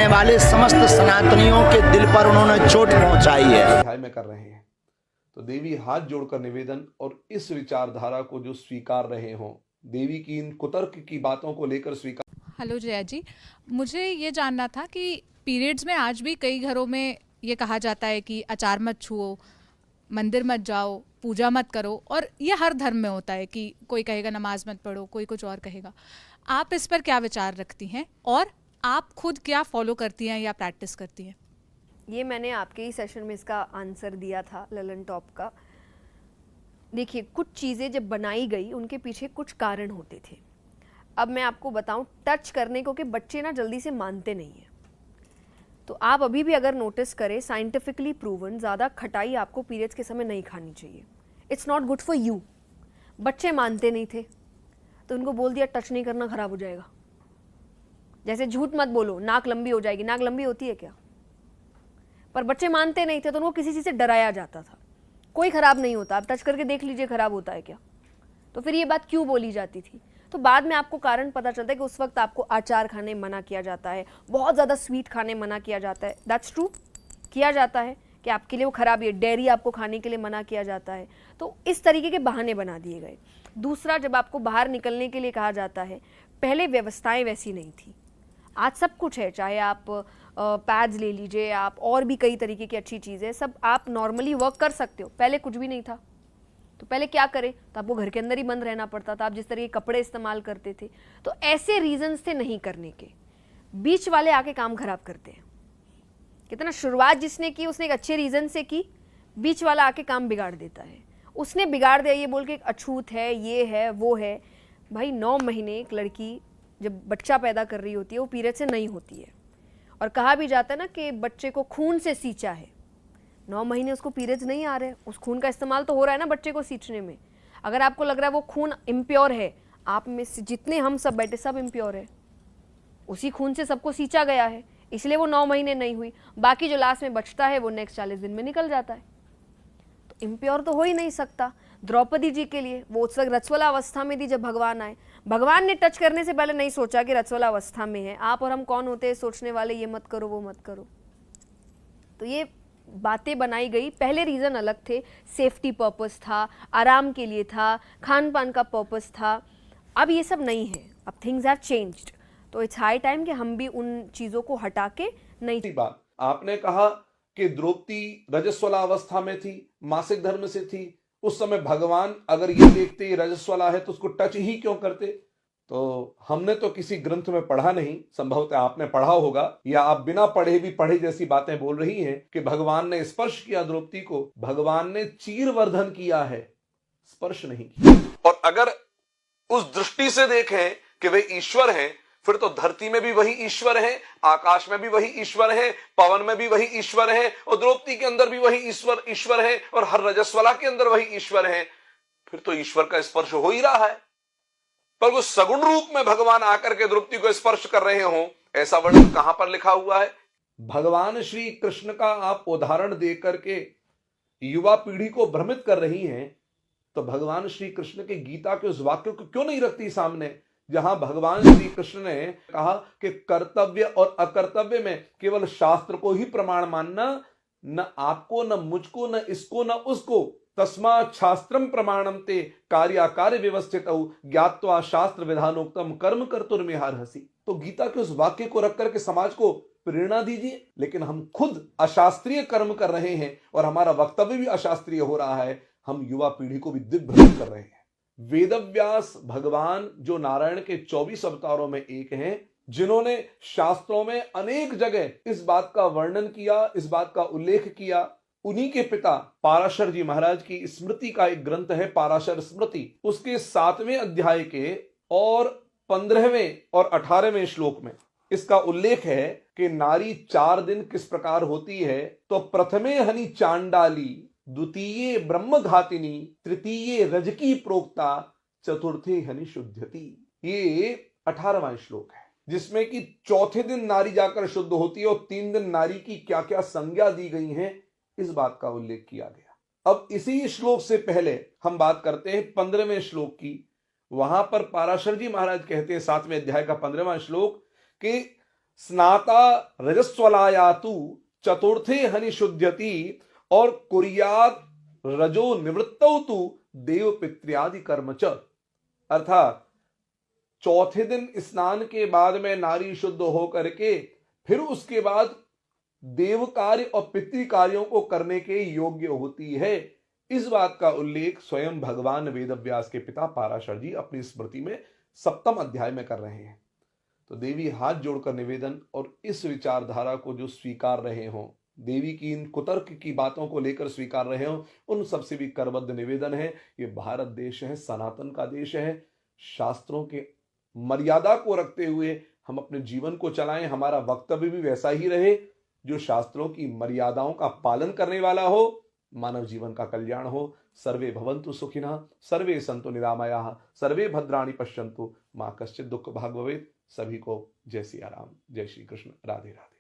रहने वाले समस्त सनातनियों के दिल पर उन्होंने चोट पहुंचाई है। अध्याय में कर रहे हैं तो देवी हाथ जोड़कर निवेदन और इस विचारधारा को जो स्वीकार रहे हों, देवी की इन कुतर्क की बातों को लेकर स्वीकार। हेलो जया जी, मुझे ये जानना था कि पीरियड्स में आज भी कई घरों में ये कहा जाता है कि अचार मत छुओ, मंदिर मत जाओ, पूजा मत करो, और ये हर धर्म में होता है कि कोई कहेगा नमाज मत पढ़ो, कोई कुछ और कहेगा। आप इस पर क्या विचार रखती हैं और आप खुद क्या फॉलो करती हैं या प्रैक्टिस करती हैं? ये मैंने आपके ही सेशन में इसका आंसर दिया था ललन टॉप का। देखिए, कुछ चीज़ें जब बनाई गई उनके पीछे कुछ कारण होते थे। अब मैं आपको बताऊं, टच करने को कि बच्चे ना जल्दी से मानते नहीं हैं। तो आप अभी भी अगर नोटिस करें, साइंटिफिकली प्रूवन ज़्यादा खटाई आपको पीरियड्स के समय नहीं खानी चाहिए। It's not good for you. बच्चे मानते नहीं थे तो उनको बोल दिया टच नहीं करना, खराब हो जाएगा। जैसे झूठ मत बोलो, नाक लंबी हो जाएगी। नाक लंबी होती है क्या? पर बच्चे मानते नहीं थे तो उनको किसी चीज़ से डराया जाता था। कोई खराब नहीं होता, आप टच करके देख लीजिए खराब होता है क्या। तो फिर ये बात क्यों बोली जाती थी? तो बाद में आपको कारण पता चलता है कि उस वक्त आपको अचार खाने मना किया जाता है, बहुत ज़्यादा स्वीट खाने मना किया जाता है। दैट्स ट्रू, किया जाता है कि आपके लिए वो खराब है। डेयरी आपको खाने के लिए मना किया जाता है। तो इस तरीके के बहाने बना दिए गए। दूसरा, जब आपको बाहर निकलने के लिए कहा जाता है, पहले व्यवस्थाएं वैसी नहीं थी। आज सब कुछ है, चाहे आप पैड्स ले लीजिए, आप और भी कई तरीके की अच्छी चीज़ें, सब आप नॉर्मली वर्क कर सकते हो। पहले कुछ भी नहीं था। तो पहले क्या करें? तो आपको घर के अंदर ही बंद रहना पड़ता था। आप जिस तरह के कपड़े इस्तेमाल करते थे, तो ऐसे रीजंस थे नहीं करने के। बीच वाले आके काम खराब करते हैं। कितना शुरुआत जिसने की उसने एक अच्छे रीजन से की, बीच वाला आके काम बिगाड़ देता है। उसने बिगाड़ दिया ये बोल के अछूत है, ये है, वो है। भाई 9 महीने एक लड़की जब बच्चा पैदा कर रही होती है वो पीरियड से नहीं होती है। और कहा भी जाता है ना कि बच्चे को खून से सींचा है। 9 महीने उसको पीरियड्स नहीं आ रहे, उस खून का इस्तेमाल तो हो रहा है ना बच्चे को सींचने में। अगर आपको लग रहा है वो खून इम्प्योर है, आप में से जितने हम सब बैठे सब इम्प्योर है। उसी खून से सबको सींचा गया है, इसलिए वो 9 महीने नहीं हुई। बाकी जो लास्ट में बचता है वो नेक्स्ट 40 दिन में निकल जाता है। तो इम्प्योर तो हो ही नहीं सकता। द्रौपदी जी के लिए वो उस वक्त रजस्वला अवस्था में थी जब भगवान आए। भगवान ने टच करने से पहले नहीं सोचा कि रजस्वला अवस्था में है। आप और हम कौन होते हैं सोचने वाले, ये मत करो वो मत करो। तो ये बातें बनाई गई। पहले रीज़न अलग थे, सेफ्टी पर्पस था, आराम के लिए था, खान पान का पर्पस था। अब ये सब नहीं है, अब थिंग्स हैव चेंज्ड। तो इट्स हाई टाइम कि हम भी उन चीज़ों को हटा के नई बात आपने कहा कि द्रौपदी रजस्वला अवस्था में थी, मासिक धर्म से थी। उस समय भगवान अगर ये देखते ये रजस्वला है तो उसको टच ही क्यों करते? तो हमने तो किसी ग्रंथ में पढ़ा नहीं, संभवतः आपने पढ़ा होगा या आप बिना पढ़े भी पढ़े जैसी बातें बोल रही हैं कि भगवान ने स्पर्श किया द्रौपदी को। भगवान ने चीरवर्धन किया है, स्पर्श नहीं किया। और अगर उस दृष्टि से देखें कि वे ईश्वर हैं, फिर तो धरती में भी वही ईश्वर है, आकाश में भी वही ईश्वर है, पवन में भी वही ईश्वर है, और द्रौपदी के अंदर भी वही ईश्वर है, और हर रजस्वला के अंदर वही ईश्वर है। फिर तो ईश्वर का स्पर्श हो ही रहा है। पर वो सगुण रूप में भगवान आकर के द्रौपदी को स्पर्श कर रहे हो, ऐसा वर्णन कहां पर लिखा हुआ है? भगवान श्री कृष्ण का आप उदाहरण देकर के युवा पीढ़ी को भ्रमित कर रही हैं, तो भगवान श्री कृष्ण के गीता के उस वाक्य को क्यों नहीं रखती सामने, जहां भगवान श्री कृष्ण ने कहा कि कर्तव्य और अकर्तव्य में केवल शास्त्र को ही प्रमाण मानना, न आपको, न मुझको, न इसको, न उसको। तस्मात् शास्त्रम प्रमाणम ते कार्याकार्य व्यवस्थित ज्ञात्वा शास्त्र विधानोक्तम कर्म कर्तुर्मिहार्हसि। तो गीता के उस वाक्य को रख करके समाज को प्रेरणा दीजिए। लेकिन हम खुद अशास्त्रीय कर्म कर रहे हैं और हमारा वक्तव्य भी अशास्त्रीय हो रहा है। हम युवा पीढ़ी को भी दिग्भ्रमित कर रहे हैं। वेदव्यास भगवान जो नारायण के 24 अवतारों में एक हैं, जिन्होंने शास्त्रों में अनेक जगह इस बात का वर्णन किया, इस बात का उल्लेख किया, उन्हीं के पिता पाराशर जी महाराज की स्मृति का एक ग्रंथ है पाराशर स्मृति। उसके 7वें अध्याय के और 15वें और 18वें श्लोक में इसका उल्लेख है कि नारी 4 दिन किस प्रकार होती है। तो प्रथमे हनि चांडाली, द्वितीय ब्रह्मघातिनी, तृतीय रजकी प्रोक्ता, चतुर्थे हनि शुद्धति। ये 18वां श्लोक है, जिसमें कि चौथे दिन नारी जाकर शुद्ध होती है और 3 दिन नारी की क्या क्या संज्ञा दी गई हैं, इस बात का उल्लेख किया गया। अब इसी श्लोक से पहले हम बात करते हैं 15वें श्लोक की। वहां पर पाराशर जी महाराज कहते हैं 7वें अध्याय का 15वां श्लोक कि स्नाता रजस्वलायातु चतुर्थे हनि शुद्ध्यति और कुर्यात रजो निवृत्तौ तु देव पितृयादि कर्म च। अर्थात चौथे दिन स्नान के बाद में नारी शुद्ध होकर के फिर उसके बाद देव कार्य और पितृ कार्यों को करने के योग्य होती है। इस बात का उल्लेख स्वयं भगवान वेदव्यास के पिता पाराशर जी अपनी स्मृति में 7वें अध्याय में कर रहे हैं। तो देवी हाथ जोड़कर निवेदन और इस विचारधारा को जो स्वीकार रहे हों, देवी की इन कुतर्क की बातों को लेकर स्वीकार रहे हों, उन सबसे भी करबद्ध निवेदन है, ये भारत देश है, सनातन का देश है, शास्त्रों के मर्यादा को रखते हुए हम अपने जीवन को चलाएं। हमारा वक्तव्य भी वैसा ही रहे जो शास्त्रों की मर्यादाओं का पालन करने वाला हो, मानव जीवन का कल्याण हो। सर्वे भवन्तु सुखिनः, सर्वे सन्तु निरामयाः, सर्वे भद्राणि पश्यन्तु, मां कश्चित् दुःख भाग् भवेत्। सभी को जय सिया राम, जय श्री कृष्ण, राधे राधे।